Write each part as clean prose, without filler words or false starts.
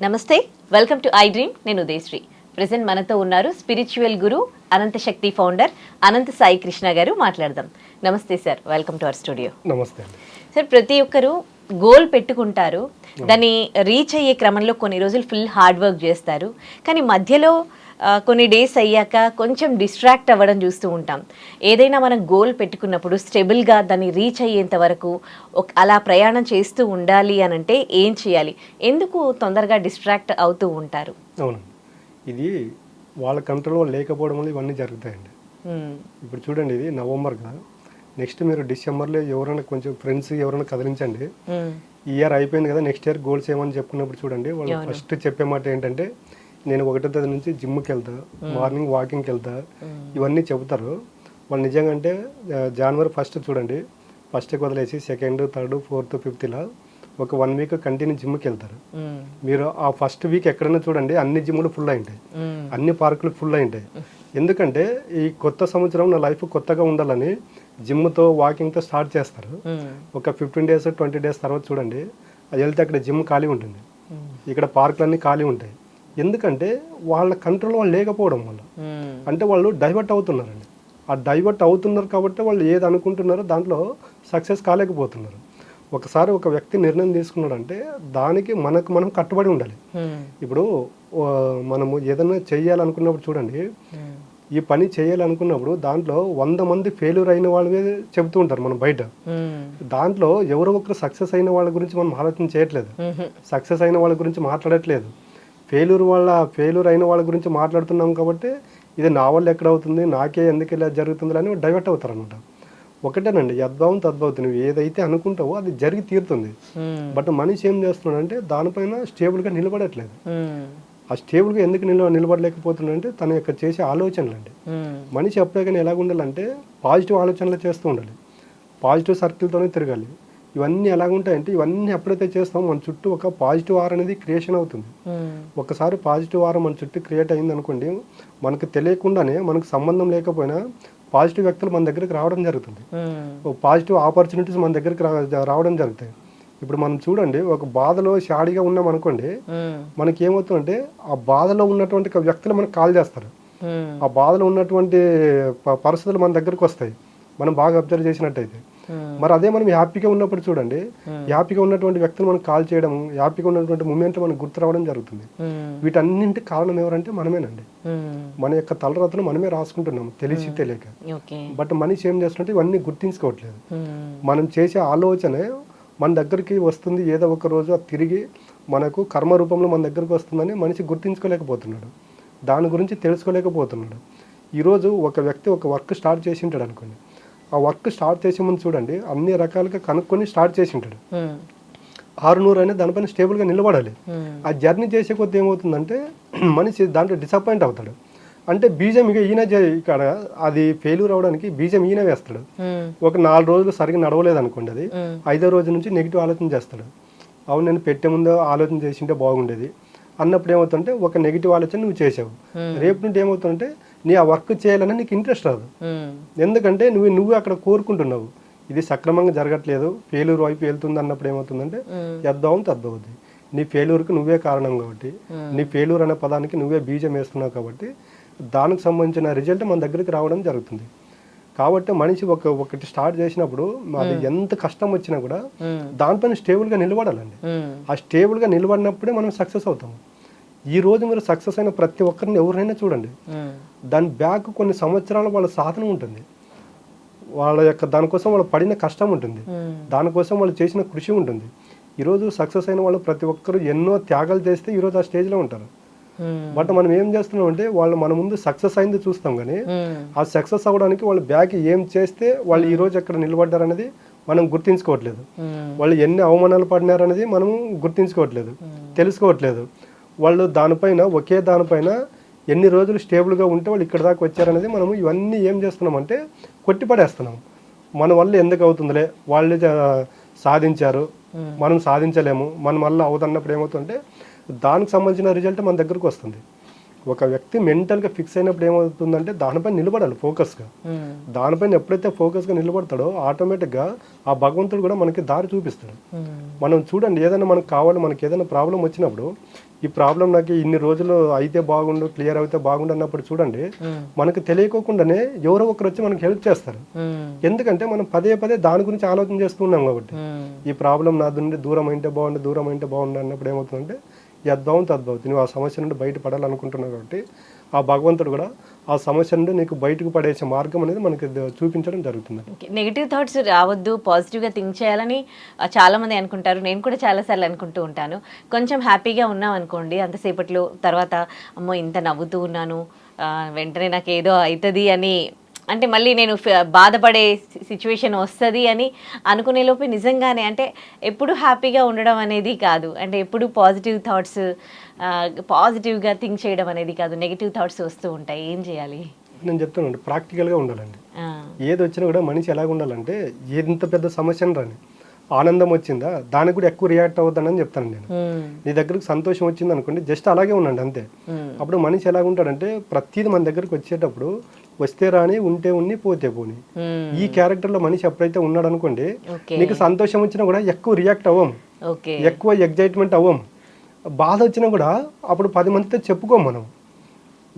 నమస్తే, welcome to I dream. నేను Udayasri. Present మనతో ఉన్నారు స్పిరిచువల్ గురు, అనంత శక్తి ఫౌండర్ అనంత సాయి కృష్ణ గారు. మాట్లాడదాం. నమస్తే sir, welcome to our studio. నమస్తే సార్, ప్రతి ఒక్కరు గోల్ పెట్టుకుంటారు, దాన్ని రీచ్ అయ్యే క్రమంలో కొన్ని రోజులు ఫుల్ హార్డ్ వర్క్ చేస్తారు, కానీ మధ్యలో కొన్ని డేస్ అయ్యాక కొంచెం డిస్ట్రాక్ట్ అవ్వడం చూస్తూ ఉంటాం. ఏదైనా మనం గోల్ పెట్టుకున్నప్పుడు స్టెబుల్గా దాన్ని రీచ్ అయ్యేంత వరకు అలా ప్రయాణం చేస్తూ ఉండాలి అని అంటే ఏం చేయాలి? ఎందుకు తొందరగా డిస్ట్రాక్ట్ అవుతూ ఉంటారు? అవును, ఇది వాళ్ళ కంట్రోల్ లేకపోవడం వల్ల ఇవన్నీ జరుగుతాయండి. ఇప్పుడు చూడండి, ఇది నవంబర్ కదా, నెక్స్ట్ మీరు డిసెంబర్లో ఎవరైనా కొంచెం ఫ్రెండ్స్ ఎవరైనా కదిలించండి. ఈ ఇయర్ అయిపోయింది కదా, నెక్స్ట్ ఇయర్ గోల్స్ ఏమని చెప్పుకున్నప్పుడు చూడండి, వాళ్ళు ఫస్ట్ చెప్పే మాట ఏంటంటే నేను 1వ తేదీ నుంచి జిమ్కి వెళ్తా, మార్నింగ్ వాకింగ్కి వెళ్తా, ఇవన్నీ చెబుతారు. వాళ్ళు నిజంగా అంటే జనవరి 1 చూడండి, 1కి వదిలేసి 2nd, 3rd, 4th, 5th ఇలా ఒక 1 వీక్ కంటిన్యూ జిమ్కి వెళ్తారు. మీరు ఆ ఫస్ట్ వీక్ ఎక్కడైనా చూడండి, అన్ని జిమ్లు ఫుల్ అయి ఉంటాయి, అన్ని పార్కులు ఫుల్ అయి ఉంటాయి. ఎందుకంటే ఈ కొత్త సంవత్సరం నా లైఫ్ కొత్తగా ఉండాలని జిమ్తో వాకింగ్తో స్టార్ట్ చేస్తారు. ఒక 15 days 20 days తర్వాత చూడండి, అది వెళ్తే అక్కడ జిమ్ ఖాళీ ఉంటుంది, ఇక్కడ పార్కులన్నీ ఖాళీ ఉంటాయి. ఎందుకంటే వాళ్ళ కంట్రోల్ వాళ్ళు లేకపోవడం వల్ల, అంటే వాళ్ళు డైవర్ట్ అవుతున్నారండి. ఆ డైవర్ట్ అవుతున్నారు కాబట్టి వాళ్ళు ఏది అనుకుంటున్నారో దాంట్లో సక్సెస్ కాలేకపోతున్నారు. ఒకసారి ఒక వ్యక్తి నిర్ణయం తీసుకున్నాడంటే దానికి మనం కట్టుబడి ఉండాలి. ఇప్పుడు మనము ఏదైనా చెయ్యాలనుకున్నప్పుడు చూడండి, ఈ పని చేయాలనుకున్నప్పుడు దాంట్లో 100 మంది ఫెయిల్యూర్ అయిన వాళ్ళే చెబుతూ ఉంటారు మనం బయట. దాంట్లో ఎవరో ఒకరు సక్సెస్ అయిన వాళ్ళ గురించి మనం ఆలోచన చేయట్లేదు, సక్సెస్ అయిన వాళ్ళ గురించి మాట్లాడట్లేదు. ఫెయిల్యూర్ అయిన వాళ్ళ గురించి మాట్లాడుతున్నాం కాబట్టి ఇది నా వల్ల ఎక్కడ అవుతుంది, నాకే ఎందుకు ఇలా జరుగుతుంది అని డైవర్ట్ అవుతారు అనమాట. ఒకటేనండి, యద్భావం తద్భవతి. నువ్వు ఏదైతే అనుకుంటావో అది జరిగి తీరుతుంది. బట్ మనిషి ఏం చేస్తున్నాడంటే దానిపైన స్టేబుల్గా నిలబడట్లేదు. ఆ స్టేబుల్గా ఎందుకు నిలబడలేకపోతున్నాడంటే తన యొక్క చేసే ఆలోచనలు అండి. మనిషి ఎప్పటికైనా ఎలాగ ఉండాలంటే పాజిటివ్ ఆలోచనలు చేస్తూ ఉండాలి, పాజిటివ్ సర్కిల్తోనే తిరగాలి. ఇవన్నీ ఎలాగుంటాయంటే ఇవన్నీ ఎప్పుడైతే చేస్తామో మన చుట్టూ ఒక పాజిటివ్ ఆర్ అనేది క్రియేషన్ అవుతుంది. ఒకసారి పాజిటివ్ ఆర్ మన చుట్టూ క్రియేట్ అయింది అనుకోండి, మనకు తెలియకుండానే మనకు సంబంధం లేకపోయినా పాజిటివ్ వ్యక్తులు మన దగ్గరికి రావడం జరుగుతుంది, పాజిటివ్ ఆపర్చునిటీస్ మన దగ్గరికి రావడం జరుగుతాయి. ఇప్పుడు మనం చూడండి, ఒక బాధలో షాడీగా ఉన్నాం అనుకోండి, మనకి ఏమవుతుందంటే ఆ బాధలో ఉన్నటువంటి వ్యక్తులు మనకు కాల్ చేస్తారు. ఆ బాధలో ఉన్నటువంటి పరిస్థితులు మన దగ్గరకు వస్తాయి, మనం బాగా అబ్జర్వ్ చేసినట్టయితే. మరి అదే మనం హ్యాపీగా ఉన్నప్పుడు చూడండి, హ్యాపీగా ఉన్నటువంటి వ్యక్తులు మనకు కాల్ చేయడం, హ్యాపీగా ఉన్నటువంటి మూమెంట్లు మనకు గుర్తు రావడం జరుగుతుంది. వీటన్నింటి కారణం ఎవరంటే మనమేనండి. మన యొక్క తలరాతను మనమే రాసుకుంటున్నాము తెలిసి తెలియక. బట్ మనిషి ఏం చేస్తున్నట్టు ఇవన్నీ గుర్తించుకోవట్లేదు. మనం చేసే ఆలోచనే మన దగ్గరికి వస్తుంది, ఏదో ఒక రోజు అది తిరిగి మనకు కర్మ రూపంలో మన దగ్గరకు వస్తుందని మనిషి గుర్తించుకోలేకపోతున్నాడు, దాని గురించి తెలుసుకోలేకపోతున్నాడు. ఈరోజు ఒక వ్యక్తి ఒక వర్క్ స్టార్ట్ చేసి ఉంటాడు అనుకోండి, ఆ వర్క్ స్టార్ట్ చేసే ముందు చూడండి అన్ని రకాలుగా కనుక్కొని స్టార్ట్ చేసి ఉంటాడు. 600 అనేది దానిపైన స్టేబుల్గా నిలబడాలి. ఆ జర్నీ చేసే కొద్ది ఏమవుతుందంటే మనిషి దాంట్లో డిసప్పాయింట్ అవుతాడు. అంటే బీజం ఈయన ఇక్కడ అది ఫెయిల్యూర్ అవడానికి బీజం ఈయన వేస్తాడు. ఒక 4 రోజులు సరిగ్గా నడవలేదు అనుకోండి, అది 5వ రోజు నుంచి నెగిటివ్ ఆలోచన చేస్తాడు. అవును, నేను పెట్టే ముందు ఆలోచన చేసింటే బాగుండేది అన్నప్పుడు ఏమవుతుందంటే ఒక నెగిటివ్ ఆలోచన నువ్వు చేసావు. రేపు నుండి ఏమవుతుందంటే నీ ఆ వర్క్ చేయాలని నీకు ఇంట్రెస్ట్ రాదు. ఎందుకంటే నువ్వు అక్కడ కోరుకుంటున్నావు ఇది సక్రమంగా జరగట్లేదు, ఫెయిల్యూర్ వైపు వెళ్తుంది అన్నప్పుడు ఏమవుతుందంటే యద్భావం తద్భవతి. నీ ఫెయిల్యూర్కి నువ్వే కారణం కాబట్టి, నీ ఫెయిల్యూర్ అనే పదానికి నువ్వే బీజం వేస్తున్నావు కాబట్టి దానికి సంబంధించిన రిజల్ట్ మన దగ్గరికి రావడం జరుగుతుంది. కాబట్టి మనిషి ఒకటి స్టార్ట్ చేసినప్పుడు అది ఎంత కష్టం వచ్చినా కూడా దానిపైన స్టేబుల్గా నిలబడాలండి. ఆ స్టేబుల్గా నిలబడినప్పుడే మనం సక్సెస్ అవుతాము. ఈ రోజు మీరు సక్సెస్ అయిన ప్రతి ఒక్కరిని ఎవరైనా చూడండి, దాని బ్యాక్ కొన్ని సంవత్సరాల వాళ్ళ సాధన ఉంటుంది, వాళ్ళ యొక్క దానికోసం వాళ్ళు పడిన కష్టం ఉంటుంది, దానికోసం వాళ్ళు చేసిన కృషి ఉంటుంది. ఈరోజు సక్సెస్ అయిన వాళ్ళు ప్రతి ఒక్కరు ఎన్నో త్యాగాలు చేస్తే ఈరోజు ఆ స్టేజ్లో ఉంటారు. బట్ మనం ఏం చేస్తున్నాం అంటే వాళ్ళు మన ముందు సక్సెస్ అయింది చూస్తాం, కానీ ఆ సక్సెస్ అవ్వడానికి వాళ్ళు బ్యాక్ ఏం చేస్తే వాళ్ళు ఈ రోజు ఎక్కడ నిలబడ్డారు అనేది మనం గుర్తించుకోవట్లేదు. వాళ్ళు ఎన్ని అవమానాలు పడినారు అనేది మనం గుర్తించుకోవట్లేదు, తెలుసుకోవట్లేదు. వాళ్ళు ఒకే దానిపైన ఎన్ని రోజులు స్టేబుల్గా ఉంటే వాళ్ళు ఇక్కడ దాకా వచ్చారనేది మనము ఇవన్నీ ఏం చేస్తున్నామంటే కొట్టిపడేస్తున్నాం. మన వల్ల ఎందుకు అవుతుందిలే, వాళ్ళు సాధించారు మనం సాధించలేము, మన వల్ల అవుతున్నప్పుడు ఏమవుతుందంటే దానికి సంబంధించిన రిజల్ట్ మన దగ్గరకు వస్తుంది. ఒక వ్యక్తి మెంటల్గా ఫిక్స్ అయినప్పుడు ఏమవుతుందంటే దానిపై నిలబడాలి ఫోకస్గా. దానిపైన ఎప్పుడైతే ఫోకస్గా నిలబడతాడో ఆటోమేటిక్గా ఆ భగవంతుడు కూడా మనకి దారి చూపిస్తాడు. మనం చూడండి, ఏదైనా మనకు కావాలి, మనకి ఏదైనా ప్రాబ్లం వచ్చినప్పుడు ఈ ప్రాబ్లం నాకు ఇన్ని రోజులు అయితే బాగుండు, క్లియర్ అయితే బాగుండు అన్నప్పుడు చూడండి మనకు తెలియకోకుండానే ఎవరో ఒకరు వచ్చి మనకి హెల్ప్ చేస్తారు. ఎందుకంటే మనం పదే పదే దాని గురించి ఆలోచన చేస్తున్నాం కాబట్టి. ఈ ప్రాబ్లం నా నుండి దూరం అయితే బాగుండు అన్నప్పుడు ఏమవుతుందంటే యద్భావం తద్భావం, నువ్వు ఆ సమస్య నుండి బయటపడాలనుకుంటున్నావు కాబట్టి ఆ భగవంతుడు కూడా ఆ సమస్య నుండి నీకు బయటకు పడేసే మార్గం అనేది మనకి చూపించడం జరుగుతుంది. నెగిటివ్ థాట్స్ రావద్దు, పాజిటివ్గా థింక్ చేయాలని చాలామంది అనుకుంటారు. నేను కూడా చాలాసార్లు అనుకుంటూ ఉంటాను. కొంచెం హ్యాపీగా ఉన్నాం అనుకోండి, అంతసేపట్లో తర్వాత అమ్మో ఇంత నవ్వుతూ ఉన్నాను, వెంటనే నాకు ఏదో అవుతుంది అని, అంటే మళ్ళీ నేను బాధపడే సిచ్యువేషన్ వస్తుంది అని అనుకునే లోపు నిజంగానే అంటే ఎప్పుడు హ్యాపీగా ఉండడం అనేది కాదు, అంటే ఎప్పుడు పాజిటివ్ థాట్స్ పాజిటివ్గా థింక్ చేయడం అనేది కాదు, నెగిటివ్ థాట్స్ వస్తూ ఉంటాయి. ఏం చేయాలి? నేను చెప్తానండి, ప్రాక్టికల్గా ఉండాలండి. ఏది వచ్చినా కూడా మనిషి ఎలాగ ఉండాలంటే ఎంత పెద్ద సమస్యను రాని ఆనందం వచ్చిందా దానికి కూడా ఎక్కువ రియాక్ట్ అవుతానని చెప్తాను నేను. నీ దగ్గరకు సంతోషం వచ్చింది అనుకోండి, జస్ట్ అలాగే ఉండండి అంతే. అప్పుడు మనిషి ఎలాగ ఉంటాడంటే ప్రతిదీ మన దగ్గరకు వచ్చేటప్పుడు వస్తే రాని, ఉంటే ఉన్ని, పోతే పోని, ఈ క్యారెక్టర్లో మనిషి ఎప్పుడైతే ఉన్నాడు అనుకోండి, నీకు సంతోషం వచ్చినా కూడా ఎక్కువ రియాక్ట్ అవ్వం, ఎక్కువ ఎగ్జైట్మెంట్ అవ్వం. బాధ వచ్చినా కూడా అప్పుడు 10 మందితో చెప్పుకోం మనం.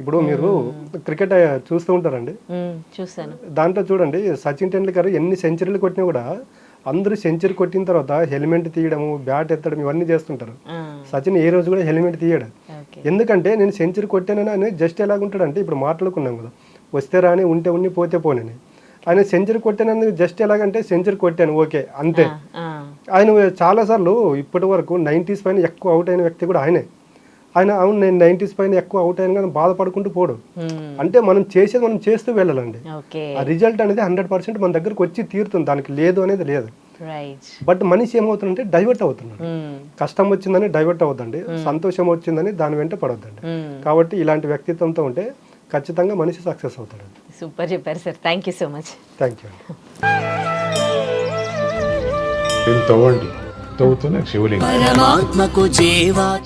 ఇప్పుడు మీరు క్రికెట్ చూస్తూ ఉంటారండి, చూస్తాను. దాంట్లో చూడండి సచిన్ టెండూల్కర్ ఎన్ని సెంచరీలు కొట్టినా కూడా అందరూ సెంచరీ కొట్టిన తర్వాత హెల్మెట్ తీయడము, బ్యాట్ ఎత్తడం ఇవన్నీ చేస్తుంటారు. సచిన్ ఏ రోజు కూడా హెల్మెట్ తీయడు. ఎందుకంటే నేను సెంచరీ కొట్టానని ఆయన జస్ట్ ఎలాగుంటాడంటే, ఇప్పుడు మాట్లాడుకున్నాం కదా, వస్తే రాని, ఉంటే ఉన్ని, పోతే పోనని. ఆయన సెంచరీ కొట్టానని జస్ట్ ఎలాగంటే సెంచరీ కొట్టాను ఓకే అంతే. ఆయన చాలాసార్లు ఇప్పటి వరకు 90s పైన ఎక్కువ అవుట్ అయిన వ్యక్తి కూడా ఆయనే. ఆయన అవును నేను 90s పైన ఎక్కువ అవుట్ అయిన కానీ బాధపడుకుంటూ పోడు. అంటే మనం చేసేది మనం చేస్తూ వెళ్ళాలండి. ఆ రిజల్ట్ అనేది 100% మన దగ్గరకు వచ్చి తీరుతుంది, దానికి లేదు అనేది లేదు. బట్ మనిషి ఏమవుతుందంటే డైవర్ట్ అవుతున్నాడు. కష్టం వచ్చిందని డైవర్ట్ అవ్వద్దండి, సంతోషం వచ్చిందని దాని వెంట పడవద్దండి. కాబట్టి ఇలాంటి వ్యక్తిత్వంతో ఉంటే ఖచ్చితంగా మనిషి సక్సెస్ అవుతాడు. సూపర్ చెప్పారు sir, thank you so much. Thank you. తవ్వండి, తవ్వుతూ నాకు శివలింగం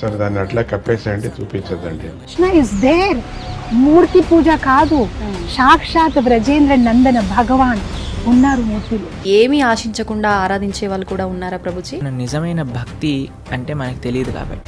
సరే దాన్ని అట్లా కప్పేసేయండి, చూపించదండి. కృష్ణ ఇస్ దేర్, మూర్తి పూజ కాదు, సాక్షాత్ బ్రజేంద్ర నందన భగవాన్ ఉన్నారు మూర్తిలో. ఏమీ ఆశించకుండా ఆరాధించే వాళ్ళు కూడా ఉన్నారా ప్రభుజీ? నిజమైన భక్తి అంటే మనకు తెలియదు కాబట్టి